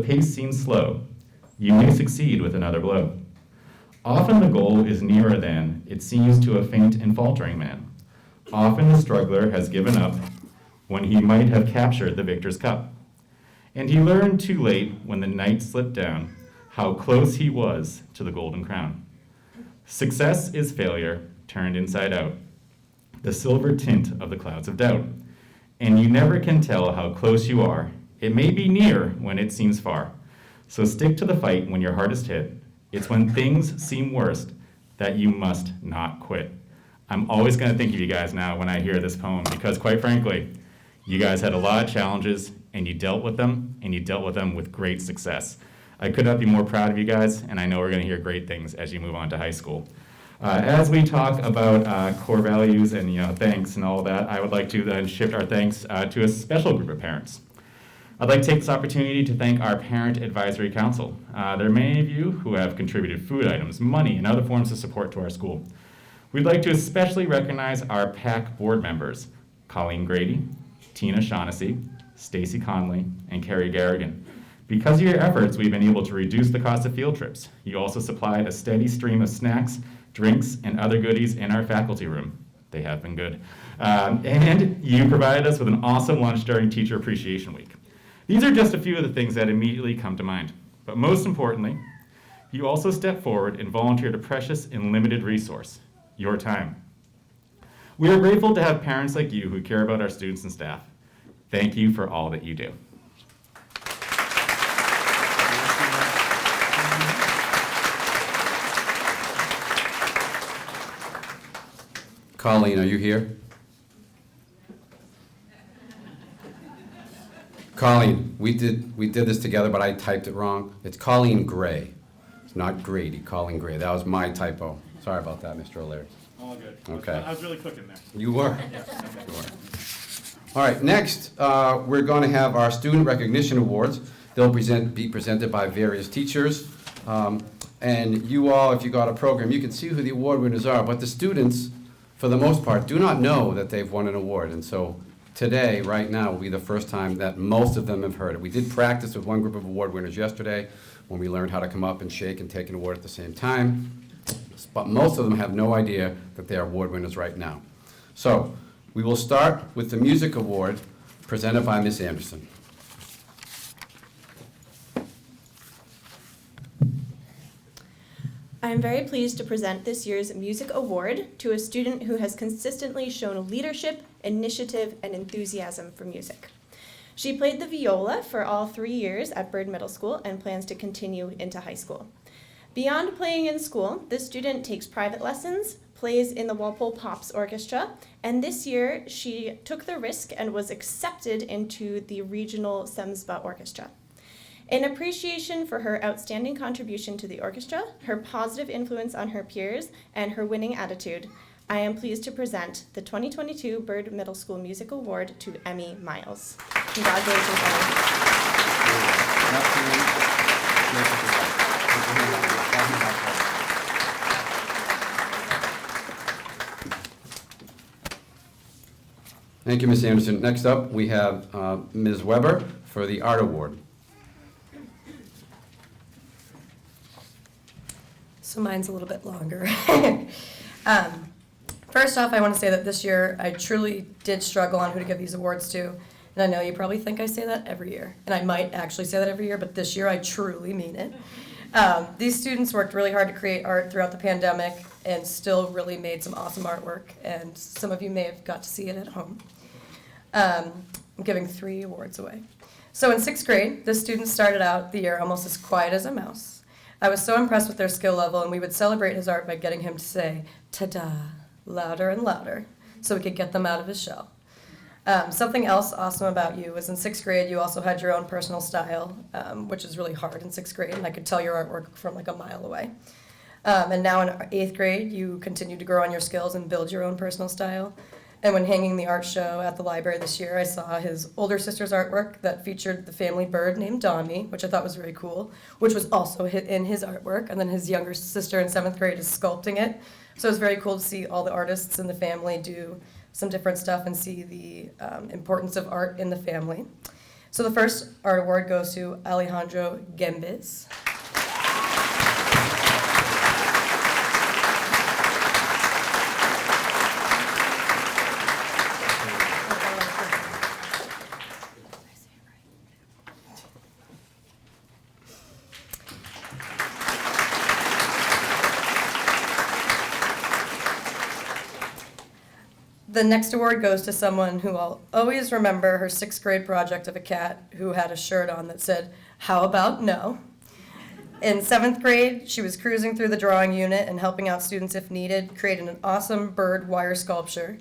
pace seems slow, you may succeed with another blow. Often the goal is nearer than it seems to a faint and faltering man. Often the struggler has given up when he might have captured the victor's cup. And he learned too late when the night slipped down how close he was to the golden crown. Success is failure turned inside out, the silver tint of the clouds of doubt. And you never can tell how close you are. It may be near when it seems far. So stick to the fight when your heart is hit. It's when things seem worst that you must not quit. I'm always going to think of you guys now when I hear this poem because, quite frankly, you guys had a lot of challenges and you dealt with them, and you dealt with them with great success. I could not be more proud of you guys, and I know we're going to hear great things as you move on to high school. As we talk about core values and thanks and all of that, I would like to then shift our thanks to a special group of parents. I'd like to take this opportunity to thank our Parent Advisory Council. There are many of you who have contributed food items, money, and other forms of support to our school. We'd like to especially recognize our PAC board members, Colleen Grady, Tina Shaughnessy, Stacy Conley, and Carrie Garrigan. Because of your efforts, we've been able to reduce the cost of field trips. You also supplied a steady stream of snacks, drinks, and other goodies in our faculty room. They have been good. And you provided us with an awesome lunch during Teacher Appreciation Week. These are just a few of the things that immediately come to mind. But most importantly, you also stepped forward and volunteered a precious and limited resource, your time. We are grateful to have parents like you who care about our students and staff. Thank you for all that you do. Colleen, are you here? Colleen, we did this together, but I typed it wrong. It's Colleen Gray. It's not Grady, Colleen Gray. That was my typo. Sorry about that, Mr. O'Leary. All good. Okay. I was really cooking there. You were? Yes. Okay. You were. All right, next, we're going to have our Student Recognition Awards. They'll be presented by various teachers. And you all, if you got a program, you can see who the award winners are, but the students, for the most part, do not know that they've won an award. And so today, right now, will be the first time that most of them have heard it. We did practice with one group of award winners yesterday when we learned how to come up and shake and take an award at the same time. But most of them have no idea that they are award winners right now. So we will start with the music award presented by Ms. Anderson. I am very pleased to present this year's Music Award to a student who has consistently shown leadership, initiative, and enthusiasm for music. She played the viola for all 3 years at Bird Middle School and plans to continue into high school. Beyond playing in school, this student takes private lessons, plays in the Walpole Pops Orchestra, and this year she took the risk and was accepted into the regional Semsba Orchestra. In appreciation for her outstanding contribution to the orchestra, her positive influence on her peers, and her winning attitude, I am pleased to present the 2022 Bird Middle School Music Award to Emmy Miles. Congratulations, Emmy. Thank you, Ms. Anderson. Next up, we have Ms. Weber for the Art Award. So mine's a little bit longer. First off, I want to say that this year I truly did struggle on who to give these awards to. And I know you probably think I say that every year. And I might actually say that every year, but this year I truly mean it. These students worked really hard to create art throughout the pandemic and still really made some awesome artwork. And some of you may have got to see it at home. I'm giving 3 awards away. So in 6th grade, the students started out the year almost as quiet as a mouse. I was so impressed with their skill level, and we would celebrate his art by getting him to say, "Ta-da," louder and louder, so we could get them out of his shell. Something else awesome about you was in 6th grade, you also had your own personal style, which is really hard in 6th grade, and I could tell your artwork from like a mile away. And now in 8th grade, you continue to grow on your skills and build your own personal style. And when hanging the art show at the library this year, I saw his older sister's artwork that featured the family bird named Donnie, which I thought was very cool, which was also in his artwork. And then his younger sister in 7th grade is sculpting it. So it was very cool to see all the artists in the family do some different stuff and see the importance of art in the family. So the first art award goes to Alejandro Gembes. The next award goes to someone who I'll always remember her 6th grade project of a cat who had a shirt on that said, "How about no?" In 7th grade, she was cruising through the drawing unit and helping out students if needed, creating an awesome bird wire sculpture.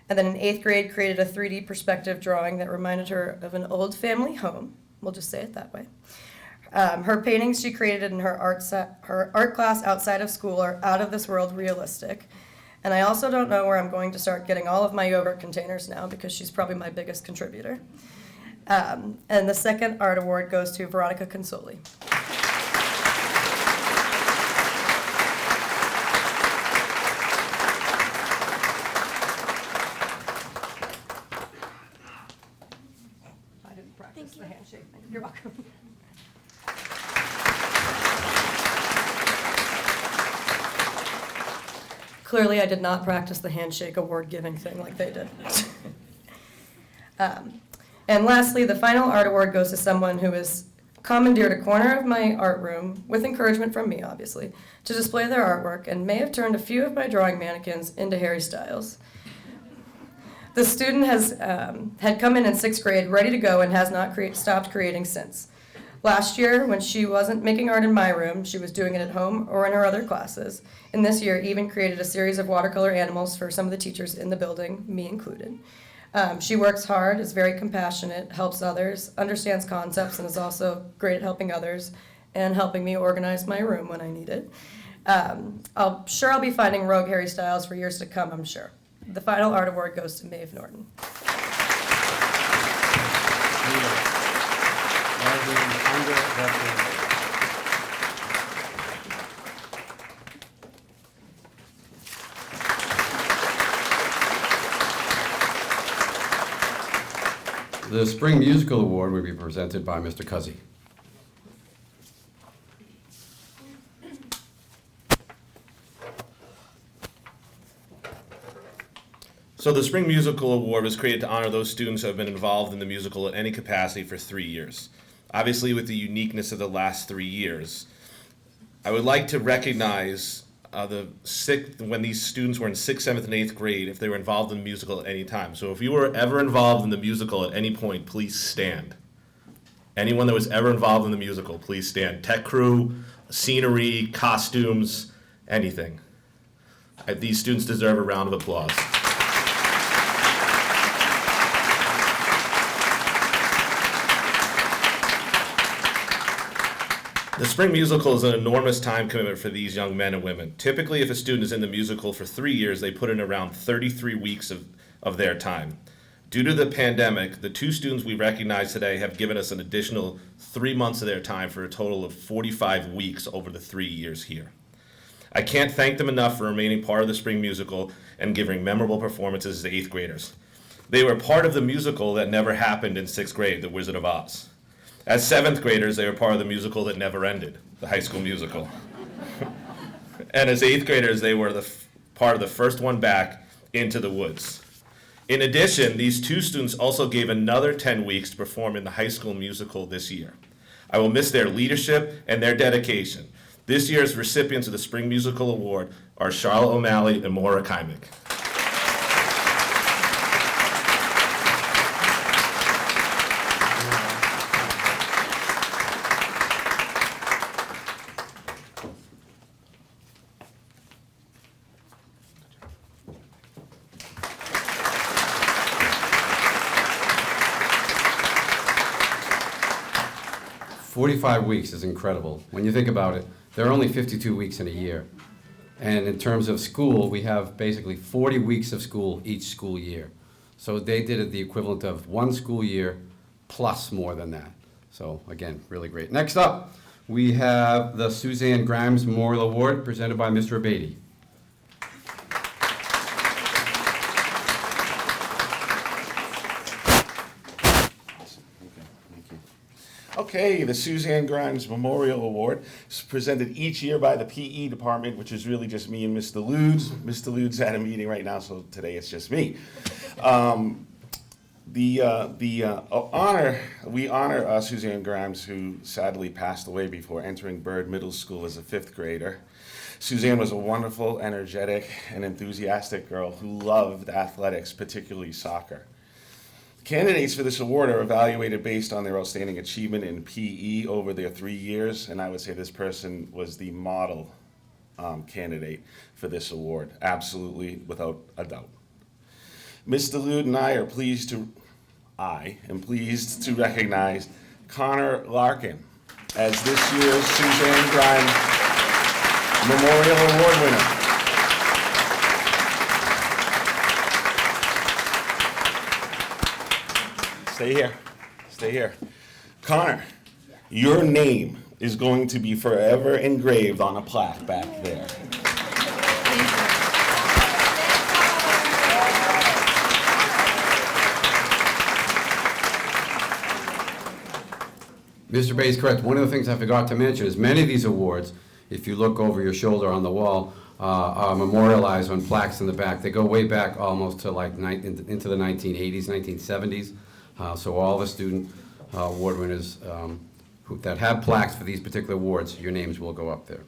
And then in 8th grade, created a 3D perspective drawing that reminded her of an old family home. We'll just say it that way. Her paintings she created in her art class outside of school are out of this world realistic. And I also don't know where I'm going to start getting all of my yogurt containers now because she's probably my biggest contributor. And the second art award goes to Veronica Consoli. I didn't practice the handshake. You're welcome. Clearly, I did not practice the handshake award-giving thing like they did. And lastly, the final art award goes to someone who has commandeered a corner of my art room, with encouragement from me, obviously, to display their artwork and may have turned a few of my drawing mannequins into Harry Styles. The student has had come in 6th grade, ready to go, and has not stopped creating since. Last year, when she wasn't making art in my room, she was doing it at home or in her other classes. And this year, even created a series of watercolor animals for some of the teachers in the building, me included. She works hard, is very compassionate, helps others, understands concepts, and is also great at helping others and helping me organize my room when I need it. I'll be finding rogue Harry Styles for years to come, I'm sure. The final art award goes to Maeve Norton. The Spring Musical Award will be presented by Mr. Cuzzy. So the Spring Musical Award was created to honor those students who have been involved in the musical in any capacity for 3 years. Obviously, with the uniqueness of the last 3 years, I would like to recognize when these students were in 6th, 7th, and 8th grade, if they were involved in the musical at any time. So if you were ever involved in the musical at any point, please stand. Anyone that was ever involved in the musical, please stand. Tech crew, scenery, costumes, anything. These students deserve a round of applause. The Spring Musical is an enormous time commitment for these young men and women. Typically, if a student is in the musical for 3 years, they put in around 33 weeks of their time. Due to the pandemic, the 2 students we recognize today have given us an additional 3 months of their time for a total of 45 weeks over the 3 years here. I can't thank them enough for remaining part of the Spring Musical and giving memorable performances as 8th graders. They were part of the musical that never happened in 6th grade, The Wizard of Oz. As 7th graders, they were part of the musical that never ended, the High School Musical. And as 8th graders, they were part of the first one back, Into the Woods. In addition, these 2 students also gave another 10 weeks to perform in the High School Musical this year. I will miss their leadership and their dedication. This year's recipients of the Spring Musical Award are Charlotte O'Malley and Maura Kymick. "45 weeks is incredible. When you think about it, there are only 52 weeks in a year. And in terms of school, we have basically 40 weeks of school each school year. So they did it the equivalent of 1 school year plus more than that. So again, really great. Next up, we have the Suzanne Grimes Memorial Award presented by Mr. Abatey. Okay, the Suzanne Grimes Memorial Award is presented each year by the PE department, which is really just me and Mr. Ludes. Mr. Ludes at a meeting right now, so today it's just me. We honor Suzanne Grimes, who sadly passed away before entering Byrd Middle School as a 5th grader. Suzanne was a wonderful, energetic, and enthusiastic girl who loved athletics, particularly soccer. Candidates for this award are evaluated based on their outstanding achievement in PE over their 3 years, and I would say this person was the model candidate for this award, absolutely, without a doubt. Mr. Lude and I am pleased to recognize Connor Larkin as this year's Suzanne Grimes Memorial Award winner. Stay here. Connor, your name is going to be forever engraved on a plaque back there. Mr. Bay is correct. One of the things I forgot to mention is many of these awards, if you look over your shoulder on the wall, are memorialized on plaques in the back. They go way back almost to like into the 1980s, 1970s. So all the student award winners that have plaques for these particular awards, your names will go up there.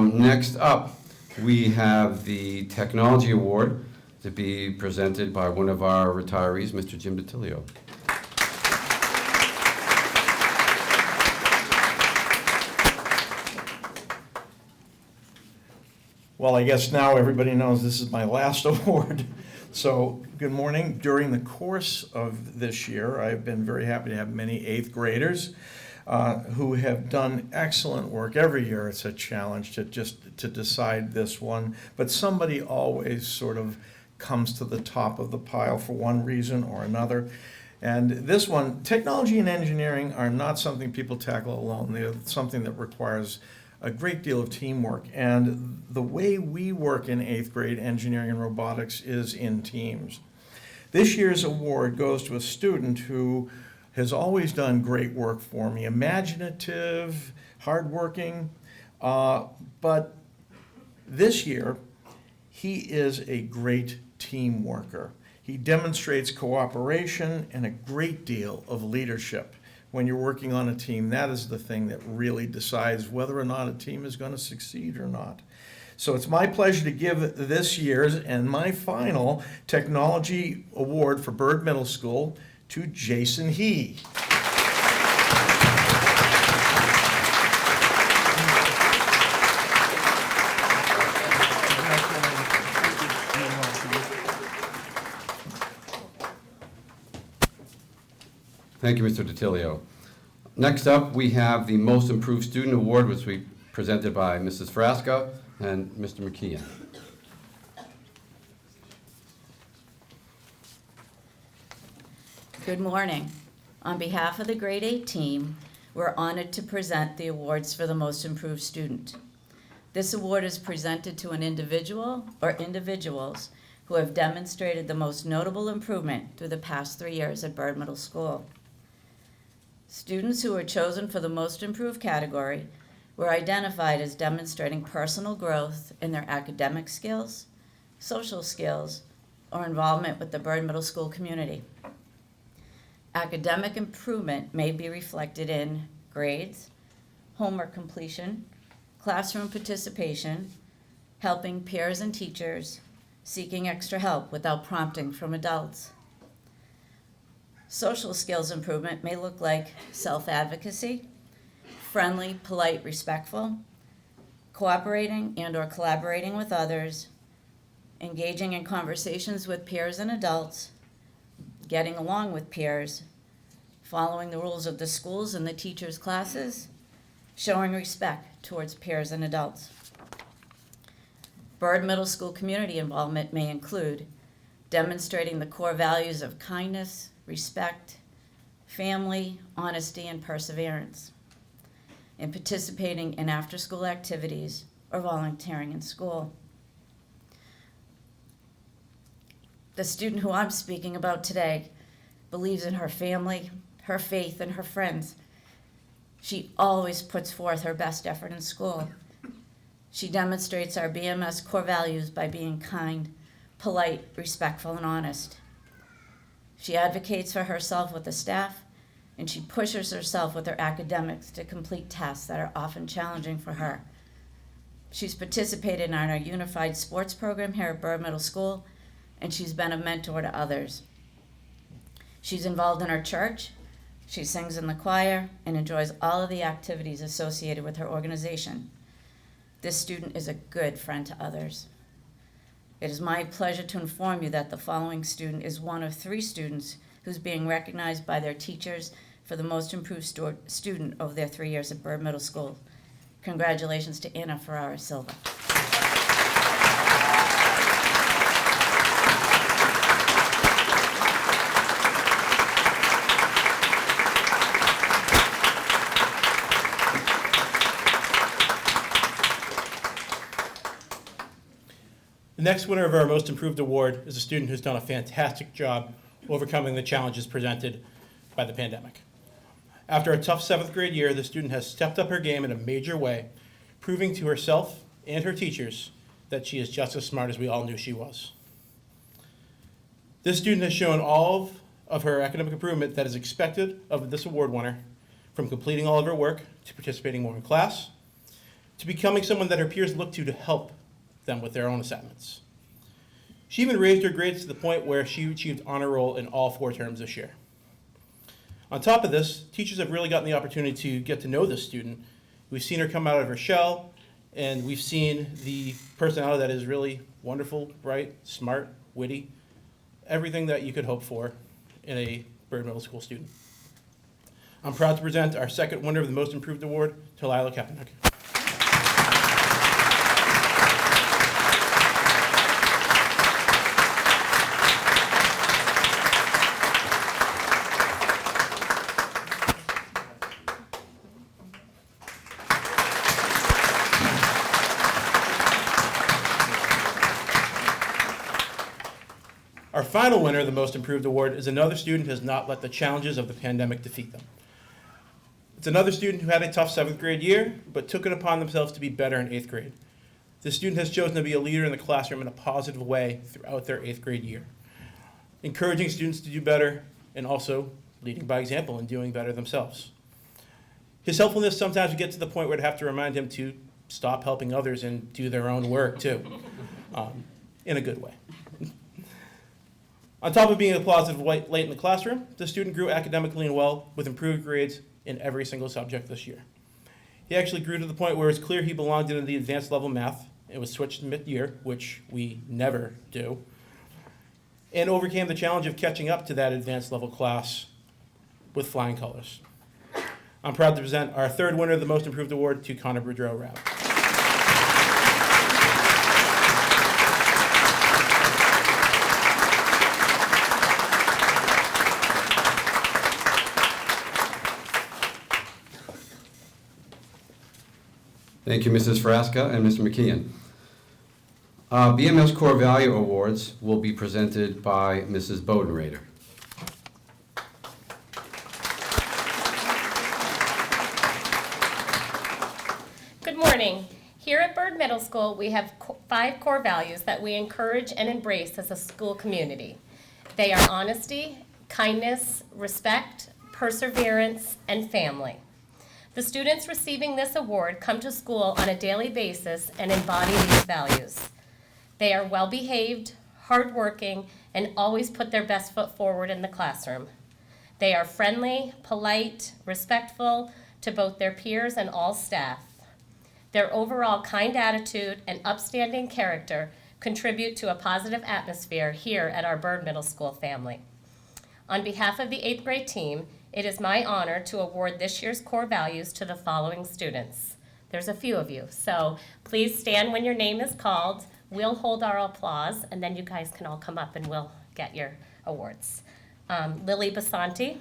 Next up, we have the Technology Award to be presented by one of our retirees, Mr. Jim DiTilio. Well, I guess now everybody knows this is my last award. So, good morning. During the course of this year, I've been very happy to have many 8th graders who have done excellent work. Every year it's a challenge to decide this one, but somebody always sort of comes to the top of the pile for one reason or another. And this one, technology and engineering are not something people tackle alone. They're something that requires a great deal of teamwork, and the way we work in 8th grade engineering and robotics is in teams. This year's award goes to a student who has always done great work for me, imaginative, hardworking, but this year he is a great team worker. He demonstrates cooperation and a great deal of leadership. When you're working on a team, that is the thing that really decides whether or not a team is going to succeed or not. So it's my pleasure to give this year's and my final Technology Award for Byrd Middle School to Jason He. Thank you, Mr. DiTilio. Next up, we have the Most Improved Student Award, which we presented by Mrs. Frasca and Mr. McKeon. Good morning. On behalf of the Grade 8 team, we're honored to present the awards for the Most Improved Student. This award is presented to an individual or individuals who have demonstrated the most notable improvement through the past 3 years at Byrd Middle School. Students who were chosen for the Most Improved category were identified as demonstrating personal growth in their academic skills, social skills, or involvement with the Byrd Middle School community. Academic improvement may be reflected in grades, homework completion, classroom participation, helping peers and teachers, seeking extra help without prompting from adults. Social skills improvement may look like self-advocacy, friendly, polite, respectful, cooperating and or collaborating with others, engaging in conversations with peers and adults, getting along with peers, following the rules of the schools and the teachers' classes, showing respect towards peers and adults. Byrd Middle School community involvement may include demonstrating the core values of kindness, respect, family, honesty, and perseverance, and participating in after-school activities or volunteering in school. The student who I'm speaking about today believes in her family, her faith, and her friends. She always puts forth her best effort in school. She demonstrates our BMS core values by being kind, polite, respectful, and honest. She advocates for herself with the staff, and she pushes herself with her academics to complete tasks that are often challenging for her. She's participated in our unified sports program here at Byrd Middle School, and she's been a mentor to others. She's involved in our church, she sings in the choir, and enjoys all of the activities associated with her organization. This student is a good friend to others. It is my pleasure to inform you that the following student is one of 3 students who's being recognized by their teachers for the most improved student over their 3 years at Byrd Middle School. Congratulations to Anna Ferrara Silva. The next winner of our Most Improved Award is a student who's done a fantastic job overcoming the challenges presented by the pandemic. After a tough 7th grade year, the student has stepped up her game in a major way, proving to herself and her teachers that she is just as smart as we all knew she was. This student has shown all of her academic improvement that is expected of this award winner, from completing all of her work, to participating more in class, to becoming someone that her peers look to help them with their own assignments. She even raised her grades to the point where she achieved honor roll in all 4 terms this year. On top of this, teachers have really gotten the opportunity to get to know this student. We've seen her come out of her shell, and we've seen the personality that is really wonderful, bright, smart, witty, everything that you could hope for in a Byrd Middle School student. I'm proud to present our 2nd winner of the Most Improved Award to Lila Kapanek. Our final winner of the Most Improved Award is another student who has not let the challenges of the pandemic defeat them. It's another student who had a tough 7th grade year, but took it upon themselves to be better in 8th grade. This student has chosen to be a leader in the classroom in a positive way throughout their 8th grade year, encouraging students to do better and also leading by example and doing better themselves. His helpfulness sometimes would get to the point where I'd have to remind him to stop helping others and do their own work too, in a good way. On top of being a positive light in the classroom, the student grew academically and well with improved grades in every single subject this year. He actually grew to the point where it's clear he belonged in the advanced level math. It was switched mid-year, which we never do, and overcame the challenge of catching up to that advanced level class with flying colors. I'm proud to present our 3rd winner of the Most Improved Award to Connor Boudreau-Rabb. Thank you, Mrs. Frasca and Mr. McKeon. BMS Core Value Awards will be presented by Mrs. Bodenrader. Good morning. Here at Byrd Middle School, we have 5 core values that we encourage and embrace as a school community. They are honesty, kindness, respect, perseverance, and family. The students receiving this award come to school on a daily basis and embody these values. They are well-behaved, hardworking, and always put their best foot forward in the classroom. They are friendly, polite, respectful to both their peers and all staff. Their overall kind attitude and upstanding character contribute to a positive atmosphere here at our Byrd Middle School family. On behalf of the 8th grade team, it is my honor to award this year's core values to the following students. There's a few of you, so please stand when your name is called. We'll hold our applause, and then you guys can all come up and we'll get your awards. Lily Basanti,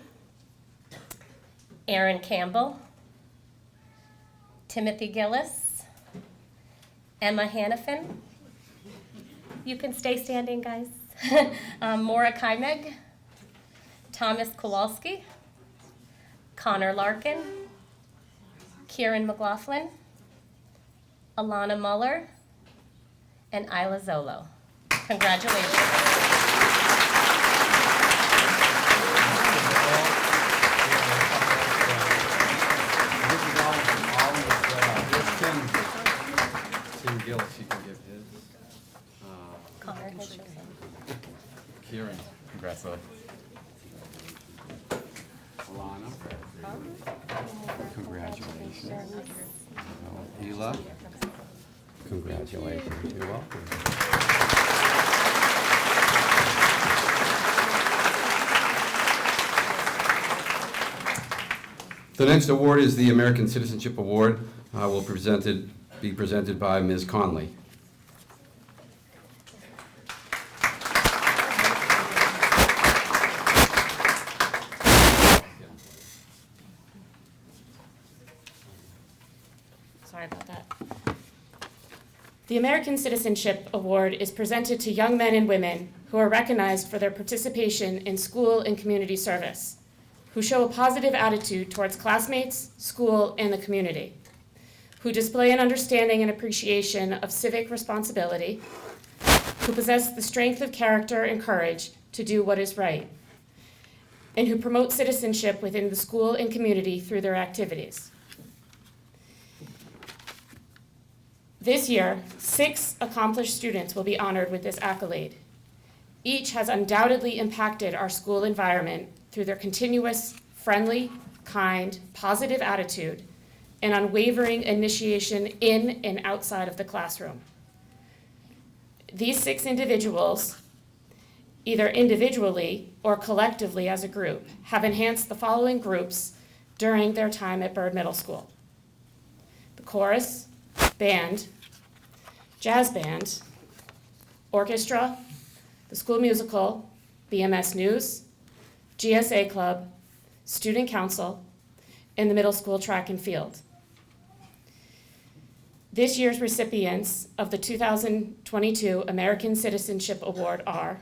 Aaron Campbell, Timothy Gillis, Emma Hannafin. You can stay standing, guys. Maura Kaimeg, Thomas Kowalski, Connor Larkin, Kieran McLaughlin, Alana Muller, and Isla Zolo. Congratulations. Tim Gillis, you can give his. Connor has his. Kieran. Congrats, Lily. Alana. Congratulations. Ela. Congratulations. You're welcome. The next award is the American Citizenship Award. Will be presented by Ms. Conley. Sorry about that. The American Citizenship Award is presented to young men and women who are recognized for their participation in school and community service, who show a positive attitude towards classmates, school, and the community, who display an understanding and appreciation of civic responsibility, who possess the strength of character and courage to do what is right, and who promote citizenship within the school and community through their activities. This year, 6 accomplished students will be honored with this accolade. Each has undoubtedly impacted our school environment through their continuous, friendly, kind, positive attitude and unwavering initiation in and outside of the classroom. These 6 individuals, either individually or collectively as a group, have enhanced the following groups during their time at Byrd Middle School: the chorus, band, jazz band, orchestra, the school musical, BMS News, GSA Club, Student Council, and the middle school track and field. This year's recipients of the 2022 American Citizenship Award are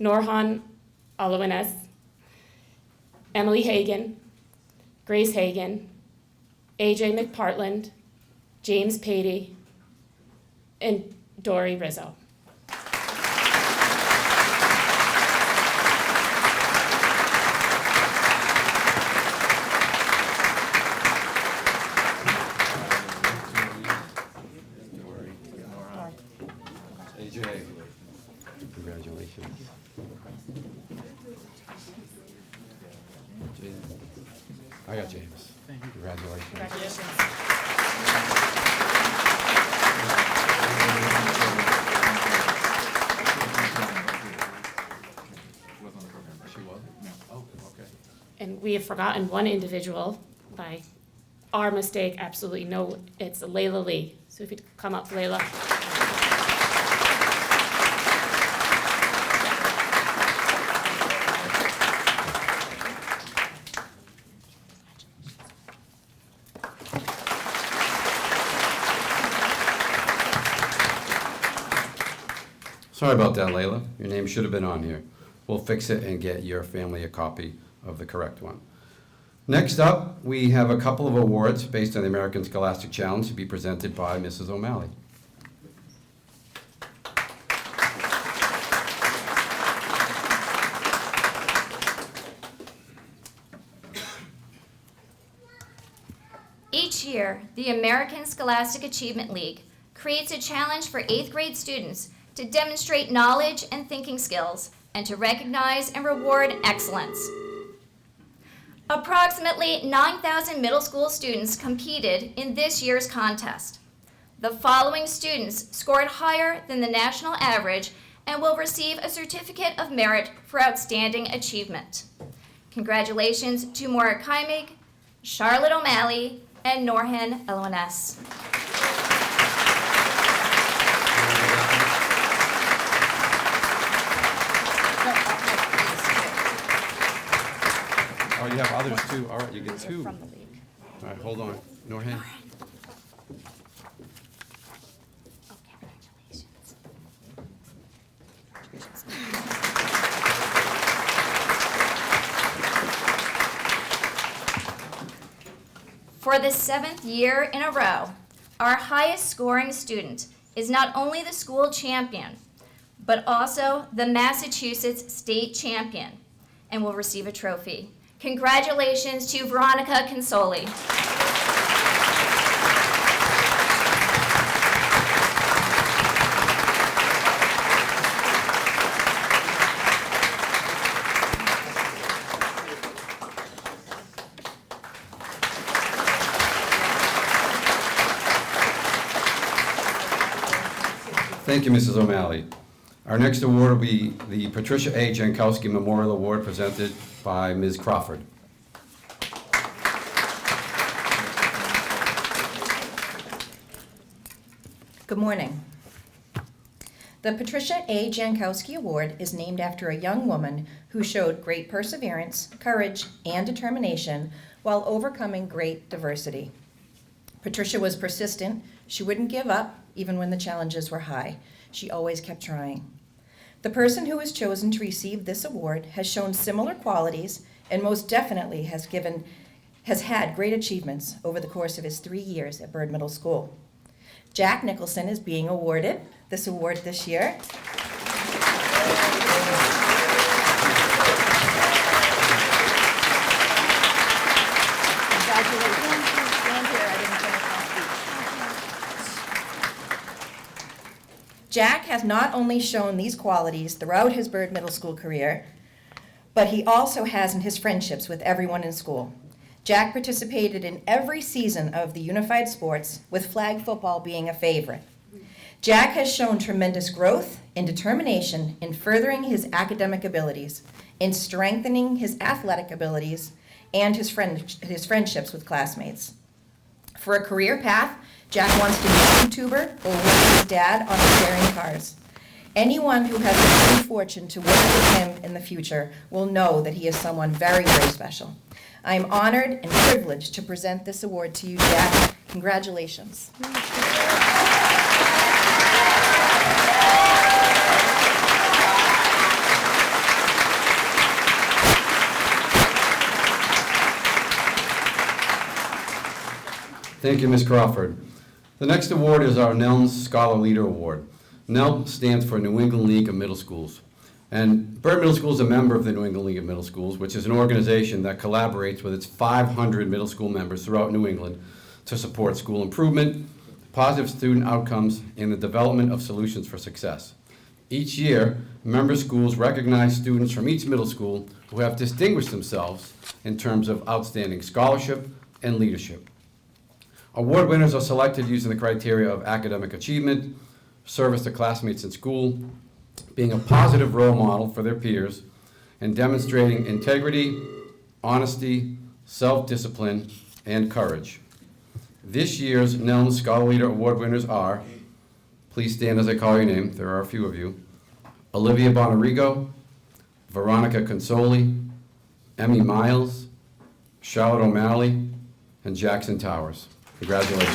Norhan Alouines, Emily Hagan, Grace Hagan, AJ McPartland, James Patey, and Dory Rizzo. AJ, congratulations. James. I got James. Congratulations. She was? No. Oh, okay. And we have forgotten one individual by our mistake, absolutely no, it's Layla Lee. So if you'd come up, Layla. Sorry about that, Layla. Your name should have been on here. We'll fix it and get your family a copy of the correct one. Next up, we have a couple of awards based on the American Scholastic Challenge to be presented by Mrs. O'Malley. Each year, the American Scholastic Achievement League creates a challenge for 8th grade students to demonstrate knowledge and thinking skills and to recognize and reward excellence. Approximately 9,000 middle school students competed in this year's contest. The following students scored higher than the national average and will receive a certificate of merit for outstanding achievement. Congratulations to Maura Kaimig, Charlotte O'Malley, and Norhan Eloines. Oh, you have others too. All right, you get 2. All right, hold on. Norhan. For the 7th year in a row, our highest scoring student is not only the school champion, but also the Massachusetts state champion and will receive a trophy. Congratulations to Veronica Consoli. Thank you, Mrs. O'Malley. Our next award will be the Patricia A. Jankowski Memorial Award presented by Ms. Crawford. Good morning. The Patricia A. Jankowski Award is named after a young woman who showed great perseverance, courage, and determination while overcoming great diversity. Patricia was persistent. She wouldn't give up even when the challenges were high. She always kept trying. The person who was chosen to receive this award has shown similar qualities and most definitely has had great achievements over the course of his 3 years at Byrd Middle School. Jack Nicholson is being awarded this award this year. Jack has not only shown these qualities throughout his Byrd Middle School career, but he also has in his friendships with everyone in school. Jack participated in every season of the unified sports, with flag football being a favorite. Jack has shown tremendous growth and determination in furthering his academic abilities, in strengthening his athletic abilities, and his friendships with classmates. For a career path, Jack wants to be a YouTuber or work with his dad on repairing cars. Anyone who has the good fortune to work with him in the future will know that he is someone very, very special. I am honored and privileged to present this award to you, Jack. Congratulations. Thank you, Ms. Crawford. The next award is our NELMS Scholar Leader Award. NELMS stands for New England League of Middle Schools. And Byrd Middle School is a member of the New England League of Middle Schools, which is an organization that collaborates with its 500 middle school members throughout New England to support school improvement, positive student outcomes, and the development of solutions for success. Each year, member schools recognize students from each middle school who have distinguished themselves in terms of outstanding scholarship and leadership. Award winners are selected using the criteria of academic achievement, service to classmates in school, being a positive role model for their peers, and demonstrating integrity, honesty, self-discipline, and courage. This year's NELMS Scholar Leader Award winners are, please stand as I call your name, there are a few of you, Olivia Bonarigo, Veronica Consoli, Emmy Miles, Charlotte O'Malley, and Jackson Towers. Congratulations.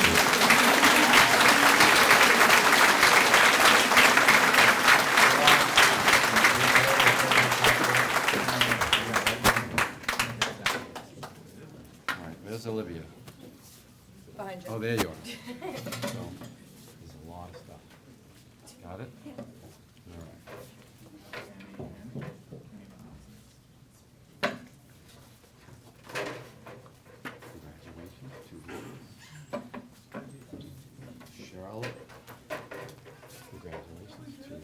All right, there's Olivia. Behind you. Oh, there you are. So, there's a lot of stuff. Got it? All right. Congratulations to you. Charlotte. Congratulations to you.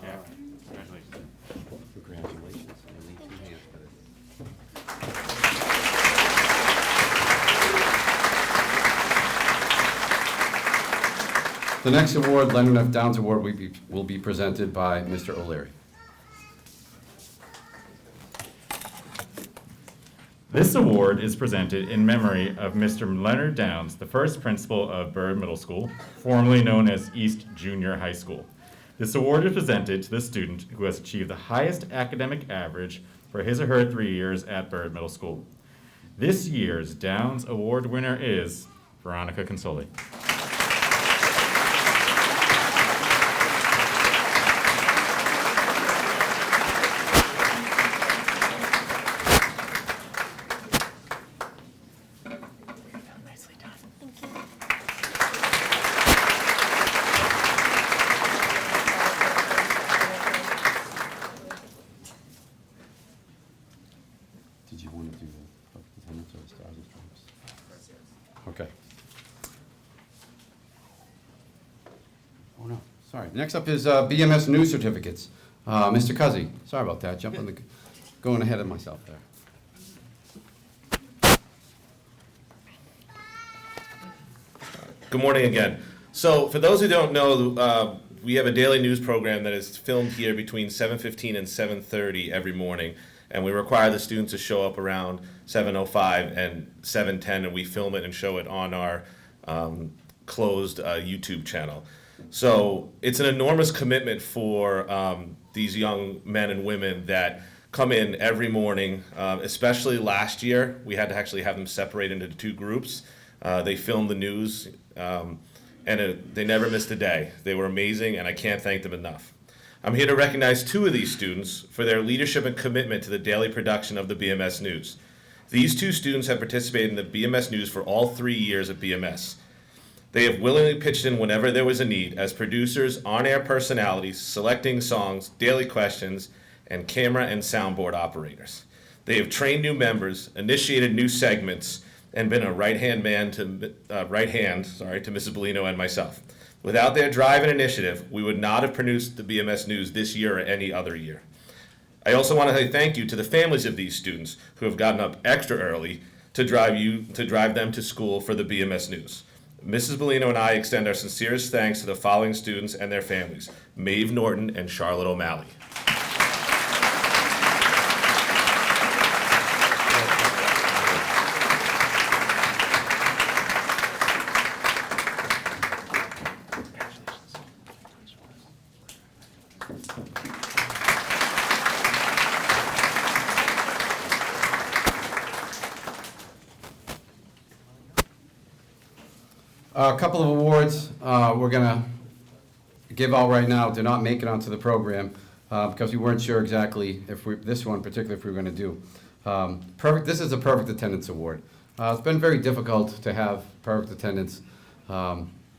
Yeah, congratulations. Congratulations. I need 2 hands for this. The next award, Leonard F. Downs Award, will be presented by Mr. O'Leary. This award is presented in memory of Mr. Leonard Downs, the first principal of Byrd Middle School, formerly known as East Junior High School. This award is presented to the student who has achieved the highest academic average for his or her 3 years at Byrd Middle School. This year's Downs Award winner is Veronica Consoli. Did you want to do the attendance or the stars and stripes? Okay. Oh, no, sorry. Next up is BMS news certificates. Mr. Cuzzy, sorry about that, going ahead of myself there. Good morning again. So for those who don't know, we have a daily news program that is filmed here between 7:15 and 7:30 every morning, and we require the students to show up around 7:05 and 7:10, and we film it and show it on our closed YouTube channel. So it's an enormous commitment for these young men and women that come in every morning, especially last year. We had to actually have them separate into two groups. They filmed the news, and they never missed a day. They were amazing, and I can't thank them enough. I'm here to recognize two of these students for their leadership and commitment to the daily production of the BMS News. These two students have participated in the BMS News for all 3 years at BMS. They have willingly pitched in whenever there was a need as producers, on-air personalities, selecting songs, daily questions, and camera and soundboard operators. They have trained new members, initiated new segments, and been a right hand to Mrs. Bellino and myself. Without their drive and initiative, we would not have produced the BMS News this year or any other year. I also want to say thank you to the families of these students who have gotten up extra early to drive them to school for the BMS News. Mrs. Bellino and I extend our sincerest thanks to the following students and their families: Maeve Norton and Charlotte O'Malley. A couple of awards we're going to give out right now did not make it onto the program because we weren't sure exactly if this one particularly if we were going to do. This is a perfect attendance award. It's been very difficult to have perfect attendance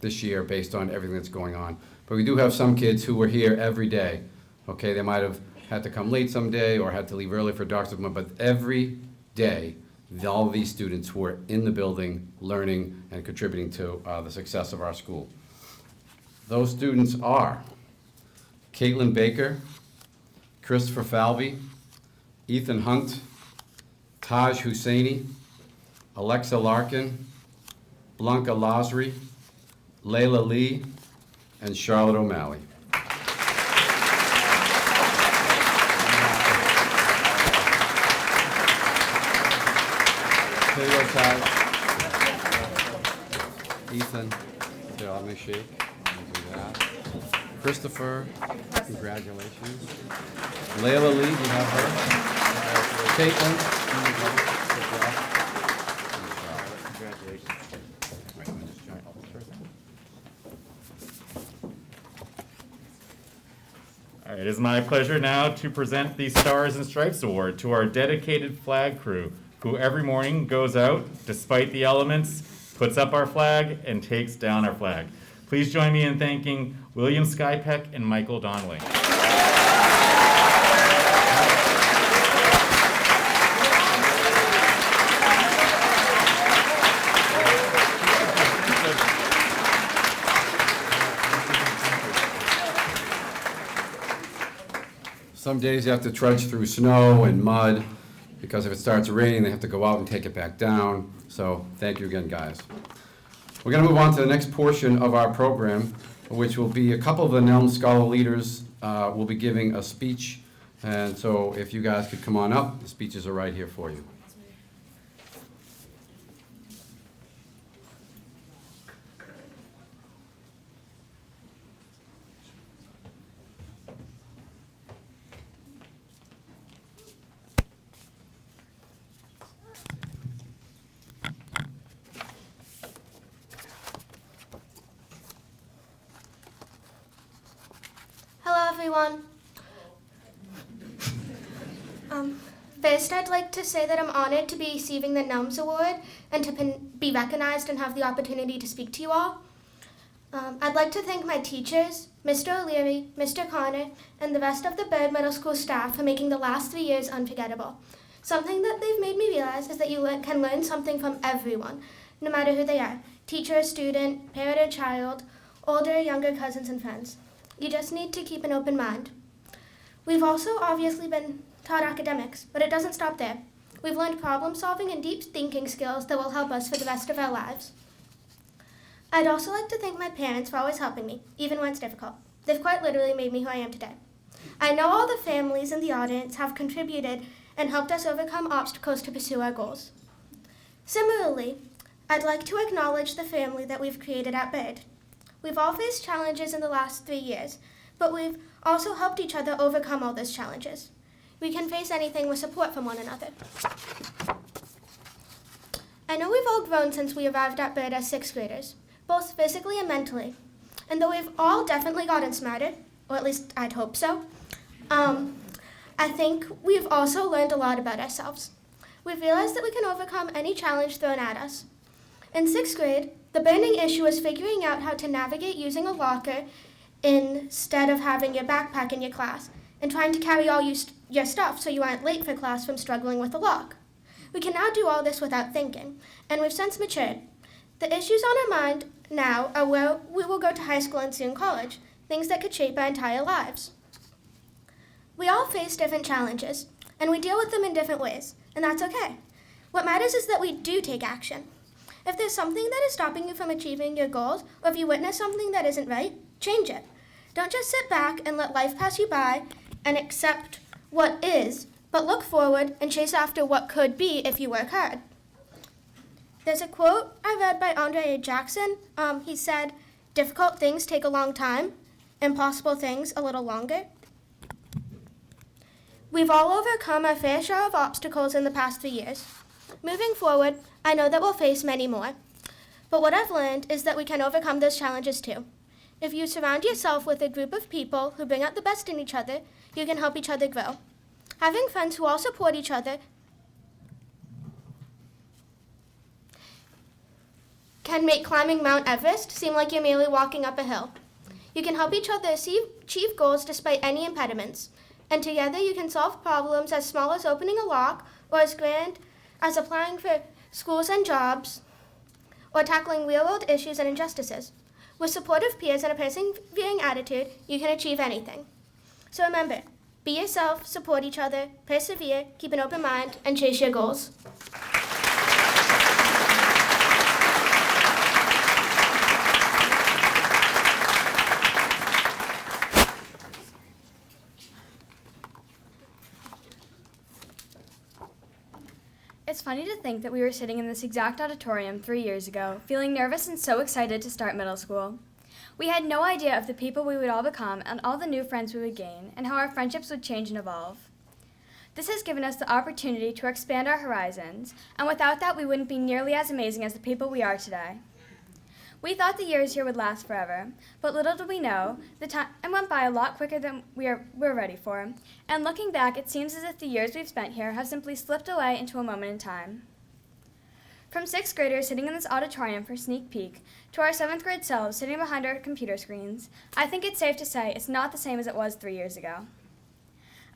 this year based on everything that's going on. But we do have some kids who were here every day. Okay, they might have had to come late someday or had to leave early for a doctor's appointment, but every day all of these students were in the building learning and contributing to the success of our school. Those students are Caitlin Baker, Christopher Falvey, Ethan Hunt, Taj Husseini, Alexa Larkin, Blanca Lasry, Layla Lee, and Charlotte O'Malley. There you go, Taj. Ethan, here, let me shake. Let me do that. Christopher, congratulations. Layla Lee, do you have her? Caitlin. Congratulations. All right, it is my pleasure now to present the Stars and Stripes Award to our dedicated flag crew, who every morning goes out, despite the elements, puts up our flag, and takes down our flag. Please join me in thanking William Skypeck and Michael Donnelly. Some days you have to trudge through snow and mud, because if it starts raining, they have to go out and take it back down. So thank you again, guys. We're going to move on to the next portion of our program, which will be a couple of the Nelm Scholar leaders will be giving a speech. And so if you guys could come on up, the speeches are right here for you. Hello, everyone. First, I'd like to say that I'm honored to be receiving the NELMS Award and to be recognized and have the opportunity to speak to you all. I'd like to thank my teachers, Mr. O'Leary, Mr. Connor, and the rest of the Byrd Middle School staff for making the last 3 years unforgettable. Something that they've made me realize is that you can learn something from everyone, no matter who they are, teacher, student, parent or child, older, younger cousins and friends. You just need to keep an open mind. We've also obviously been taught academics, but it doesn't stop there. We've learned problem solving and deep thinking skills that will help us for the rest of our lives. I'd also like to thank my parents for always helping me, even when it's difficult. They've quite literally made me who I am today. I know all the families in the audience have contributed and helped us overcome obstacles to pursue our goals. Similarly, I'd like to acknowledge the family that we've created at Byrd. We've all faced challenges in the last 3 years, but we've also helped each other overcome all those challenges. We can face anything with support from one another. I know we've all grown since we arrived at Byrd as 6th graders, both physically and mentally. And though we've all definitely gotten smarter, or at least I'd hope so, I think we've also learned a lot about ourselves. We've realized that we can overcome any challenge thrown at us. In 6th grade, the burning issue was figuring out how to navigate using a locker instead of having your backpack in your class, and trying to carry all your stuff so you aren't late for class from struggling with the lock. We can now do all this without thinking, and we've since matured. The issues on our mind now are where we will go to high school and soon college, things that could shape our entire lives. We all face different challenges, and we deal with them in different ways, and that's okay. What matters is that we do take action. If there's something that is stopping you from achieving your goals, or if you witness something that isn't right, change it. Don't just sit back and let life pass you by and accept what is, but look forward and chase after what could be if you work hard. There's a quote I read by Andre Jackson. He said, "Difficult things take a long time, impossible things a little longer." We've all overcome our fair share of obstacles in the past 3 years. Moving forward, I know that we'll face many more. But what I've learned is that we can overcome those challenges too. If you surround yourself with a group of people who bring out the best in each other, you can help each other grow. Having friends who all support each other can make climbing Mount Everest seem like you're merely walking up a hill. You can help each other achieve goals despite any impediments. And together you can solve problems as small as opening a lock or as grand as applying for schools and jobs or tackling real-world issues and injustices. With supportive peers and a persevering attitude, you can achieve anything. So remember, be yourself, support each other, persevere, keep an open mind, and chase your goals. It's funny to think that we were sitting in this exact auditorium 3 years ago, feeling nervous and so excited to start middle school. We had no idea of the people we would all become and all the new friends we would gain, and how our friendships would change and evolve. This has given us the opportunity to expand our horizons, and without that we wouldn't be nearly as amazing as the people we are today. We thought the years here would last forever, but little did we know, the time went by a lot quicker than we're ready for, and looking back, it seems as if the years we've spent here have simply slipped away into a moment in time. From 6th graders sitting in this auditorium for sneak peek, to our 7th grade selves sitting behind our computer screens, I think it's safe to say it's not the same as it was 3 years ago.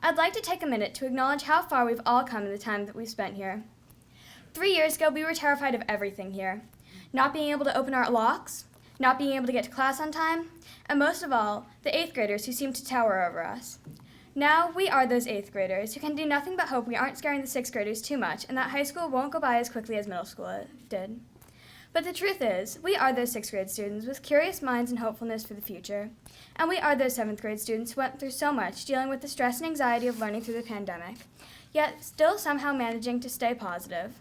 I'd like to take a minute to acknowledge how far we've all come in the time that we've spent here. 3 years ago, we were terrified of everything here. Not being able to open our locks, not being able to get to class on time, and most of all, the 8th graders who seem to tower over us. Now, we are those 8th graders who can do nothing but hope we aren't scaring the 6th graders too much and that high school won't go by as quickly as middle school did. But the truth is, we are those 6th grade students with curious minds and hopefulness for the future. And we are those 7th grade students who went through so much dealing with the stress and anxiety of learning through the pandemic, yet still somehow managing to stay positive.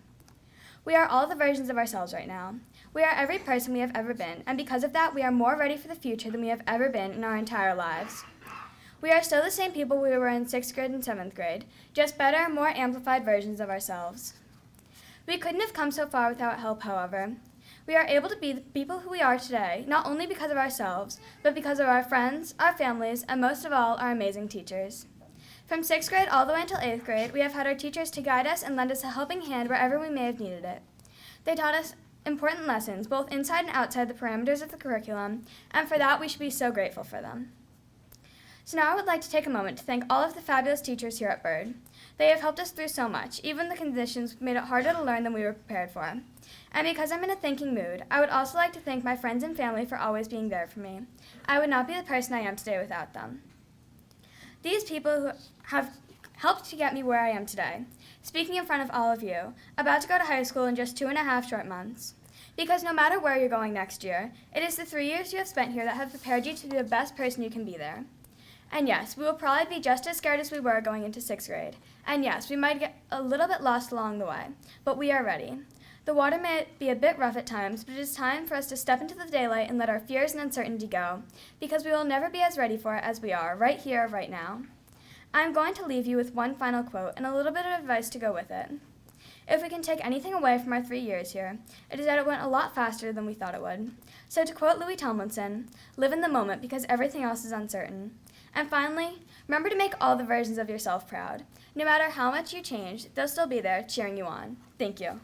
We are all the versions of ourselves right now. We are every person we have ever been, and because of that, we are more ready for the future than we have ever been in our entire lives. We are still the same people we were in 6th grade and 7th grade, just better, more amplified versions of ourselves. We couldn't have come so far without help, however. We are able to be the people who we are today, not only because of ourselves, but because of our friends, our families, and most of all, our amazing teachers. From 6th grade all the way until 8th grade, we have had our teachers to guide us and lend us a helping hand wherever we may have needed it. They taught us important lessons, both inside and outside the parameters of the curriculum, and for that we should be so grateful for them. So now I would like to take a moment to thank all of the fabulous teachers here at Byrd. They have helped us through so much. Even the conditions made it harder to learn than we were prepared for. And because I'm in a thinking mood, I would also like to thank my friends and family for always being there for me. I would not be the person I am today without them. These people who have helped to get me where I am today, speaking in front of all of you, about to go to high school in just 2.5 short months. Because no matter where you're going next year, it is the 3 years you have spent here that have prepared you to be the best person you can be there. And yes, we will probably be just as scared as we were going into 6th grade. And yes, we might get a little bit lost along the way, but we are ready. The water may be a bit rough at times, but it is time for us to step into the daylight and let our fears and uncertainty go, because we will never be as ready for it as we are right here, right now. I'm going to leave you with one final quote and a little bit of advice to go with it. If we can take anything away from our 3 years here, it is that it went a lot faster than we thought it would. So to quote Louis Tomlinson, live in the moment because everything else is uncertain. And finally, remember to make all the versions of yourself proud. No matter how much you change, they'll still be there cheering you on. Thank you.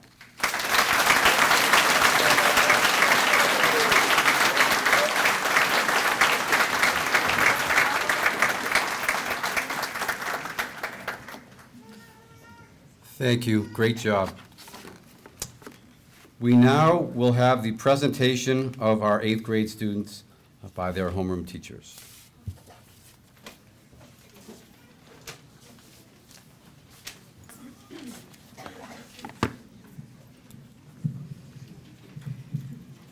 Thank you. Great job. We now will have the presentation of our 8th grade students by their homeroom teachers.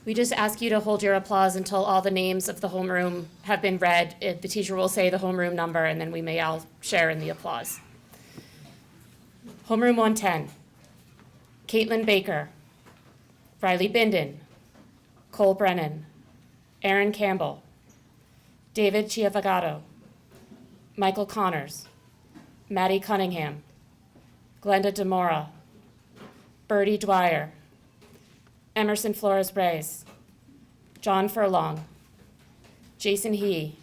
We just ask you to hold your applause until all the names of the homeroom have been read. The teacher will say the homeroom number, and then we may all share in the applause. Homeroom 110, Caitlin Baker, Riley Binden, Cole Brennan, Aaron Campbell, David Chiavagato, Michael Connors, Maddie Cunningham, Glenda Demora, Birdie Dwyer, Emerson Flores-Reyes, John Furlong, Jason He,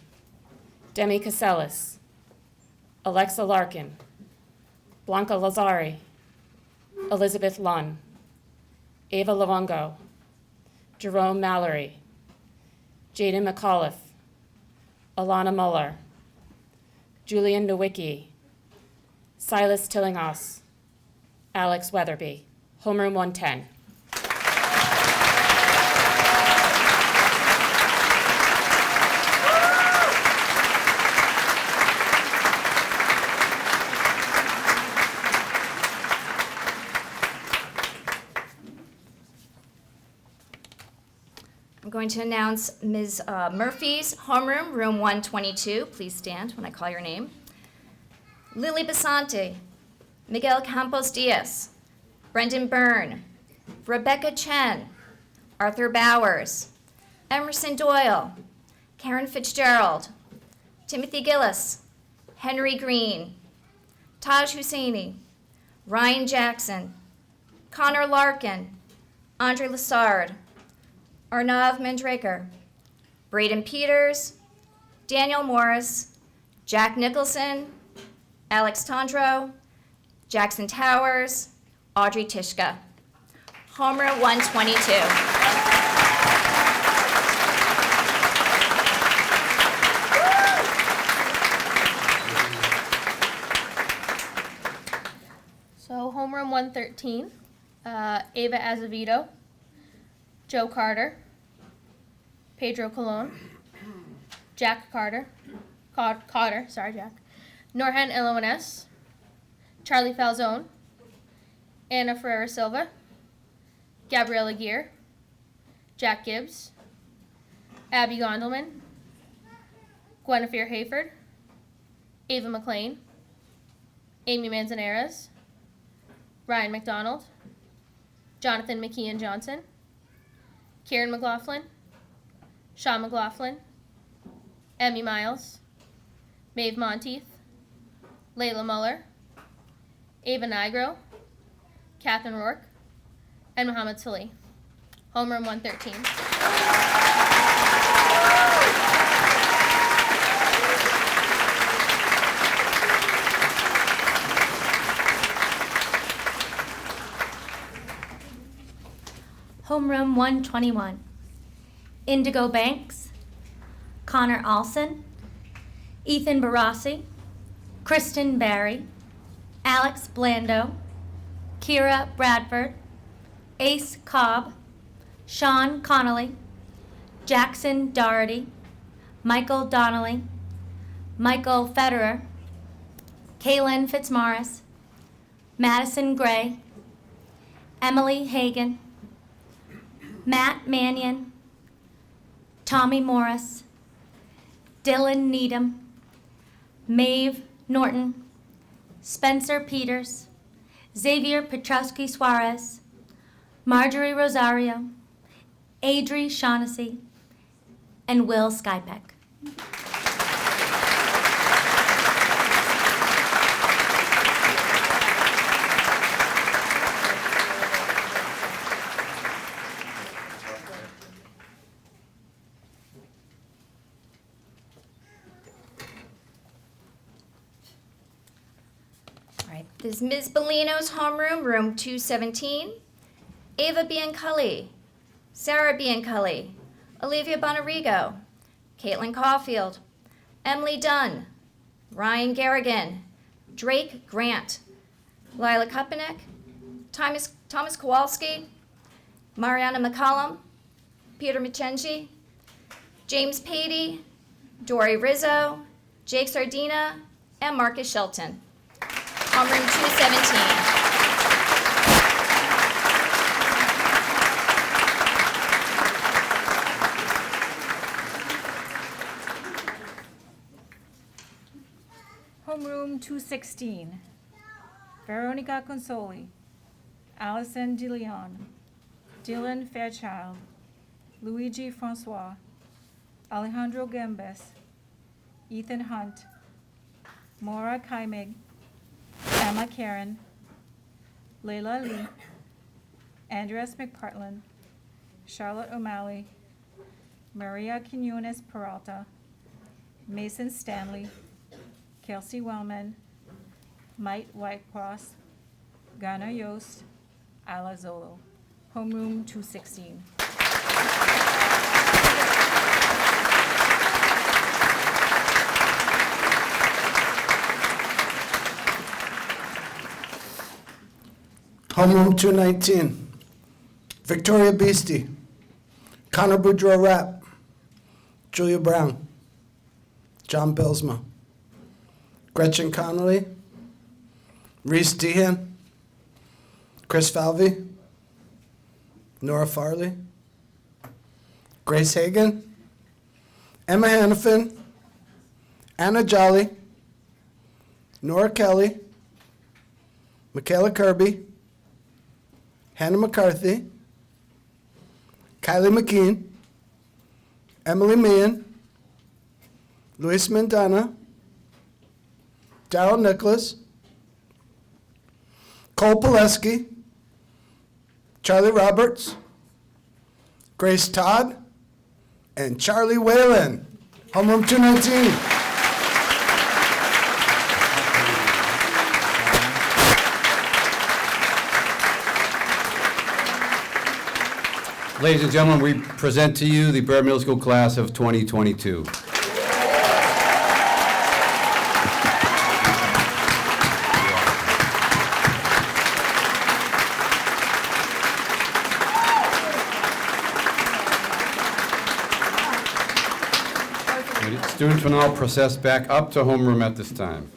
Demi Casellas, Alexa Larkin, Blanca Lazari, Elizabeth Lunn, Ava Luongo, Jerome Mallory, Jaden McAuliffe, Alana Muller, Julian Nowicki, Silas Tillinghast, Alex Weatherby. Homeroom 110. I'm going to announce Ms. Murphy's homeroom, room 122. Please stand when I call your name. Lily Basante, Miguel Campos Diaz, Brendan Byrne, Rebecca Chen, Arthur Bowers, Emerson Doyle, Karen Fitzgerald, Timothy Gillis, Henry Green, Taj Husseini, Ryan Jackson, Connor Larkin, Andre Lassard, Arnav Mandraker, Braden Peters, Daniel Morris, Jack Nicholson, Alex Tondro, Jackson Towers, Audrey Tishka. Homeroom 122. So homeroom 113, Ava Azevedo, Joe Carter, Pedro Colon, Jack Carter, Jack, Norhan Eloines, Charlie Falzone, Anna Ferreira Silva, Gabriella Gear, Jack Gibbs, Abby Gondelman, Guinevere Hayford, Ava McLean, Amy Manzanares, Ryan McDonald, Jonathan McKeon Johnson, Kieran McLaughlin, Sean McLaughlin, Emmy Miles, Maeve Monteith, Layla Muller, Ava Nigro, Catherine Rourke, and Muhammad Salih. Homeroom 113. Homeroom 121. Indigo Banks, Connor Alson, Ethan Barassi, Kristen Barry, Alex Blando, Kira Bradford, Ace Cobb, Sean Connolly, Jackson Doherty, Michael Donnelly, Michael Federer, Kaylin Fitzmaurice, Madison Gray, Emily Hagan, Matt Mannion, Tommy Morris, Dylan Needham, Maeve Norton, Spencer Peters, Xavier Petrowski Suarez, Marjorie Rosario, Adri Shaughnessy, and Will Skypeck. This is Ms. Bellino's homeroom, room 217. Ava Bianculi, Sarah Bianculi, Olivia Bonarigo, Caitlin Caulfield, Emily Dunn, Ryan Garrigan, Drake Grant, Lila Kupanek, Thomas Kowalski, Mariana McCollum, Peter Michenji, James Patey, Dory Rizzo, Jake Sardina, and Marcus Shelton. Homeroom 217. Homeroom 216. Veronica Consoli, Allison DeLeon, Dylan Fairchild, Luigi Francois, Alejandro Gambes, Ethan Hunt, Maura Kaimig, Emma Karen, Layla Lee, Andres McPartland, Charlotte O'Malley, Maria Quinones Peralta, Mason Stanley, Kelsey Wellman, Mike Whitecross, Ghana Yost, Ala Zolo. Homeroom 216. Homeroom 219. Victoria Beastie, Connor Boudreau Rapp, Julia Brown, John Belsma, Gretchen Connolly, Reese Dehan, Chris Falvey, Nora Farley, Grace Hagan, Emma Hannafin, Anna Jolly, Nora Kelly, Michaela Kirby, Hannah McCarthy, Kylie McKean, Emily Meehan, Luis Mendana, Darryl Nicholas, Cole Pileski, Charlie Roberts, Grace Todd, and Charlie Whalen. Homeroom 219. Ladies and gentlemen, we present to you the Byrd Middle School class of 2022. Students will now process back up to homeroom at this time.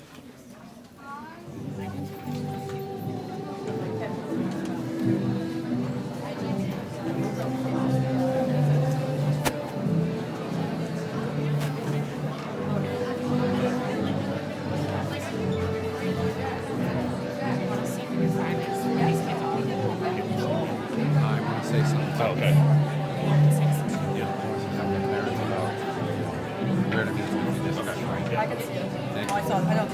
I don't